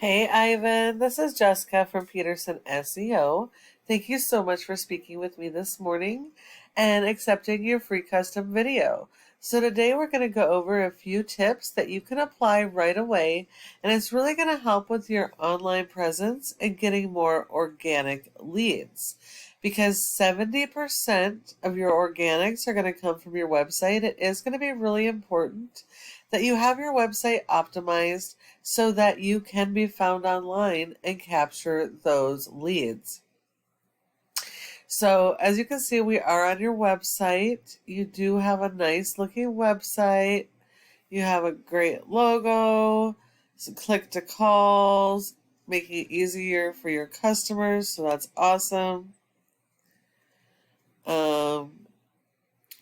Hey Ivan, this is Jessica from Peterson SEO. Thank you so much for speaking with me this morning and accepting your free custom video. So today we're going to go over a few tips that you can apply right away, and it's really going to help with your online presence and getting more organic leads. Because 70% of your organics are going to come from your website, it is going to be really important that you have your website optimized so that you can be found online and capture those leads. So as you can see, we are on your website. You do have a nice looking website. You have a great logo, some click to calls, making it easier for your customers. So that's awesome.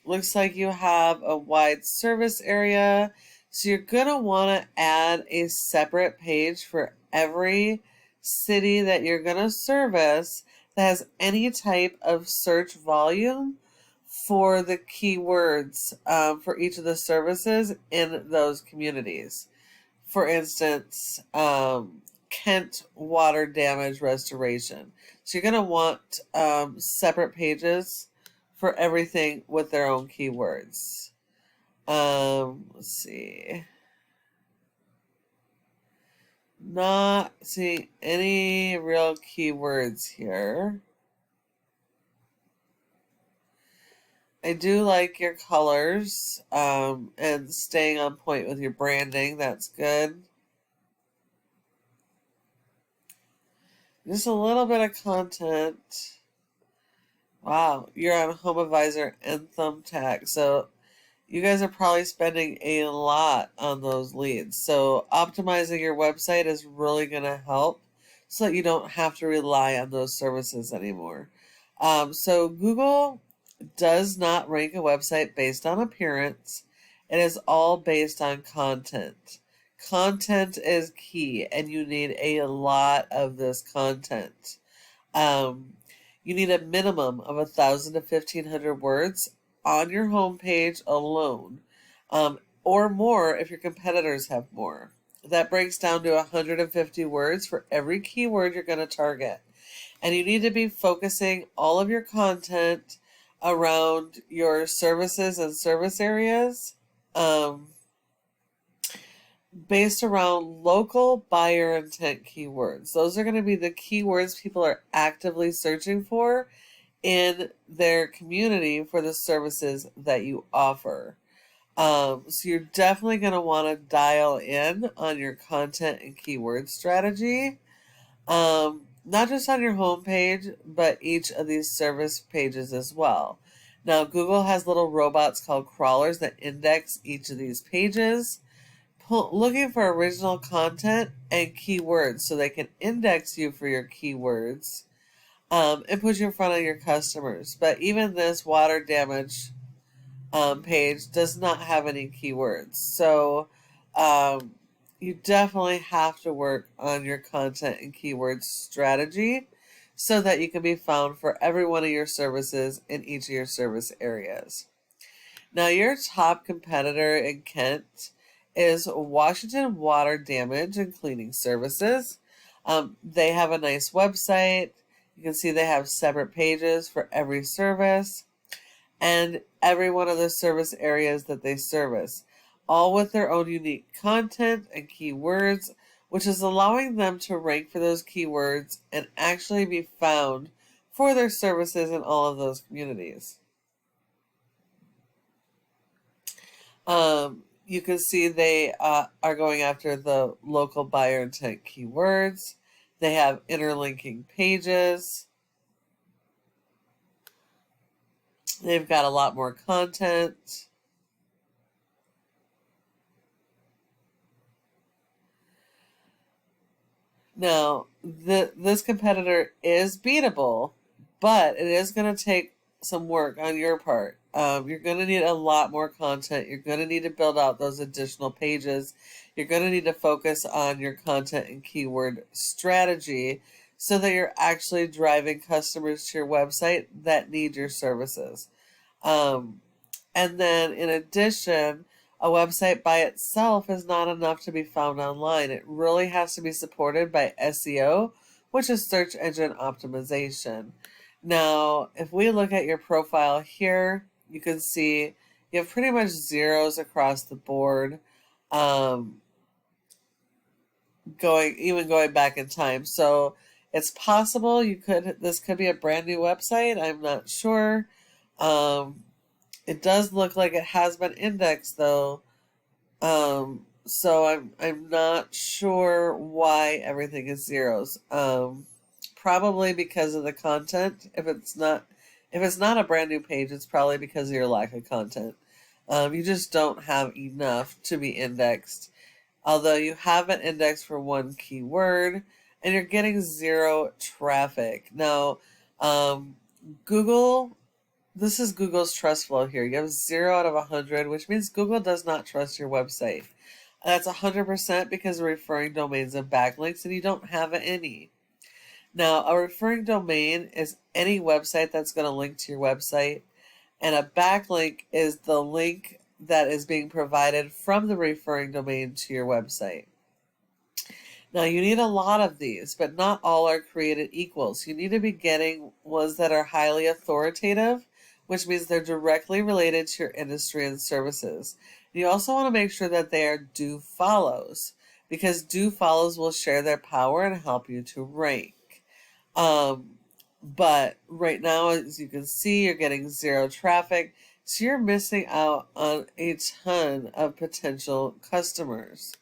Looks like you have a wide service area. So you're going to want to add a separate page for every city that you're going to service that has any type of search volume for the keywords for each of the services in those communities. For instance, Kent water damage restoration. So you're going to want separate pages for everything with their own keywords. Let's see. Not seeing any real keywords here. I do like your colors and staying on point with your branding. That's good. Just a little bit of content. Wow, you're on HomeAdvisor and Thumbtack. So you guys are probably spending a lot on those leads. So optimizing your website is really going to help so that you don't have to rely on those services anymore. So Google does not rank a website based on appearance. It is all based on content. Content is key, and you need a lot of this content. You need a minimum of 1,000 to 1,500 words on your homepage alone, or more if your competitors have more. That breaks down to 150 words for every keyword you're going to target. And you need to be focusing all of your content around your services and service areas based around local buyer intent keywords. Those are going to be the keywords people are actively searching for in their community for the services that you offer. So you're definitely going to want to dial in on your content and keyword strategy. Not just on your homepage, but each of these service pages as well. Now, Google has little robots called crawlers that index each of these pages, looking for original content and keywords so they can index you for your keywords and put you in front of your customers. But even this water damage page does not have any keywords. So you definitely have to work on your content and keyword strategy so that you can be found for every one of your services in each of your service areas. Now, your top competitor in Kent is Washington Water Damage and Cleaning Services. They have a nice website. You can see they have separate pages for every service and every one of the service areas that they service, all with their own unique content and keywords, which is allowing them to rank for those keywords and actually be found for their services in all of those communities. You can see they are going after the local buyer intent keywords. They have interlinking pages. They've got a lot more content. Now, this competitor is beatable, but it is going to take some work on your part. You're going to need a lot more content. You're going to need to build out those additional pages. You're going to need to focus on your content and keyword strategy so that you're actually driving customers to your website that need your services. And then in addition, A website by itself is not enough to be found online. It really has to be supported by SEO, which is search engine optimization. Now, if we look at your profile here, you can see you have pretty much zeros across the board, going back in time. So it's possible this could be a brand new website. I'm not sure. It does look like it has been indexed though. So I'm not sure why everything is zeros. Probably because of the content. If it's not a brand new page, it's probably because of your lack of content. You just don't have enough to be indexed. Although you have an index for one keyword and you're getting zero traffic. Now, Google, this is Google's trust flow here. You have 0 out of 100, which means Google does not trust your website. That's 100% because referring domains have backlinks and you don't have any. Now, a referring domain is any website that's going to link to your website, and a backlink is the link that is being provided from the referring domain to your website. Now, you need a lot of these, but not all are created equal. So you need to be getting ones that are highly authoritative, which means they're directly related to your industry and services. You also want to make sure that they are do follows, because do follows will share their power and help you to rank. But right now, as you can see, you're getting zero traffic. So you're missing out on a ton of potential customers.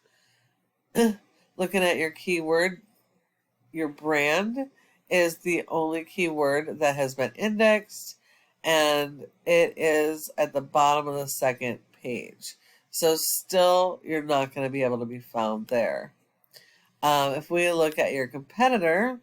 Looking at your keyword, your brand is the only keyword that has been indexed, and it is at the bottom of the second page. So still, you're not going to be able to be found there. If we look at your competitor,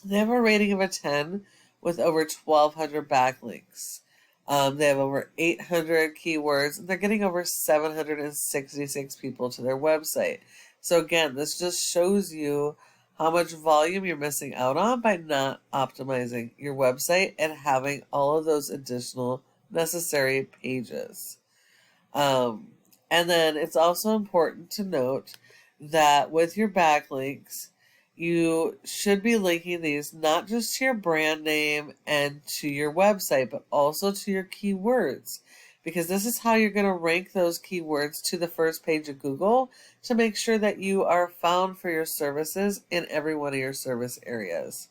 they have a rating of a 10 with over 1,200 backlinks. They have over 800 keywords, and they're getting over 766 people to their website. So again, this just shows you how much volume you're missing out on by not optimizing your website and having all of those additional necessary pages. And then it's also important to note that with your backlinks, you should be linking these not just to your brand name and to your website, but also to your keywords, because this is how you're going to rank those keywords to the first page of Google to make sure that you are found for your services in every one of your service areas.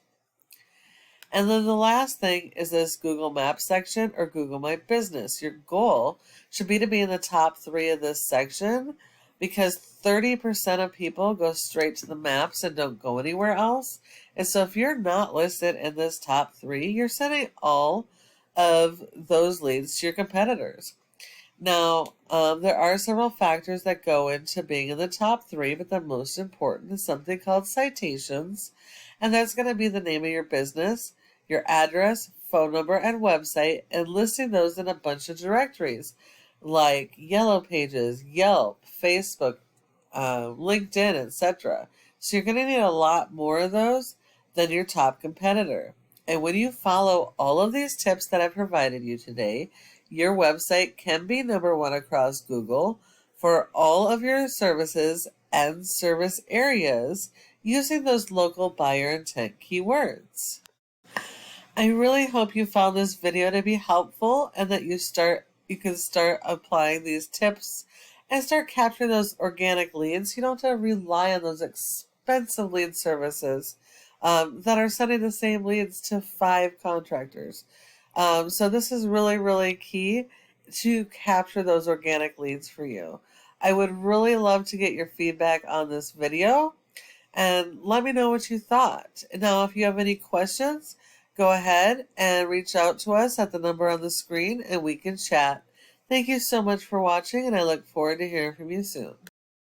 And then the last thing is this Google Maps section or Google My Business. Your goal should be to be in the top 3 of this section, because 30% of people go straight to the maps and don't go anywhere else. And so if you're not listed in this top 3, you're sending all of those leads to your competitors. Now, there are several factors that go into being in the top 3, but the most important is something called citations. And that's going to be the name of your business, your address, phone number, and website, and listing those in a bunch of directories like Yellow Pages, Yelp, Facebook, LinkedIn, etc. So you're going to need a lot more of those than your top competitor. And when you follow all of these tips that I've provided you today, your website can be number 1 across Google for all of your services and service areas using those local buyer intent keywords. I really hope you found this video to be helpful and that you can start applying these tips and start capturing those organic leads. You don't have to rely on those expensive lead services that are sending the same leads to 5 contractors. So this is really, really key to capture those organic leads for you. I would really love to get your feedback on this video and let me know what you thought. Now, if you have any questions, go ahead and reach out to us at the number on the screen and we can chat. Thank you so much for watching, and I look forward to hearing from you soon.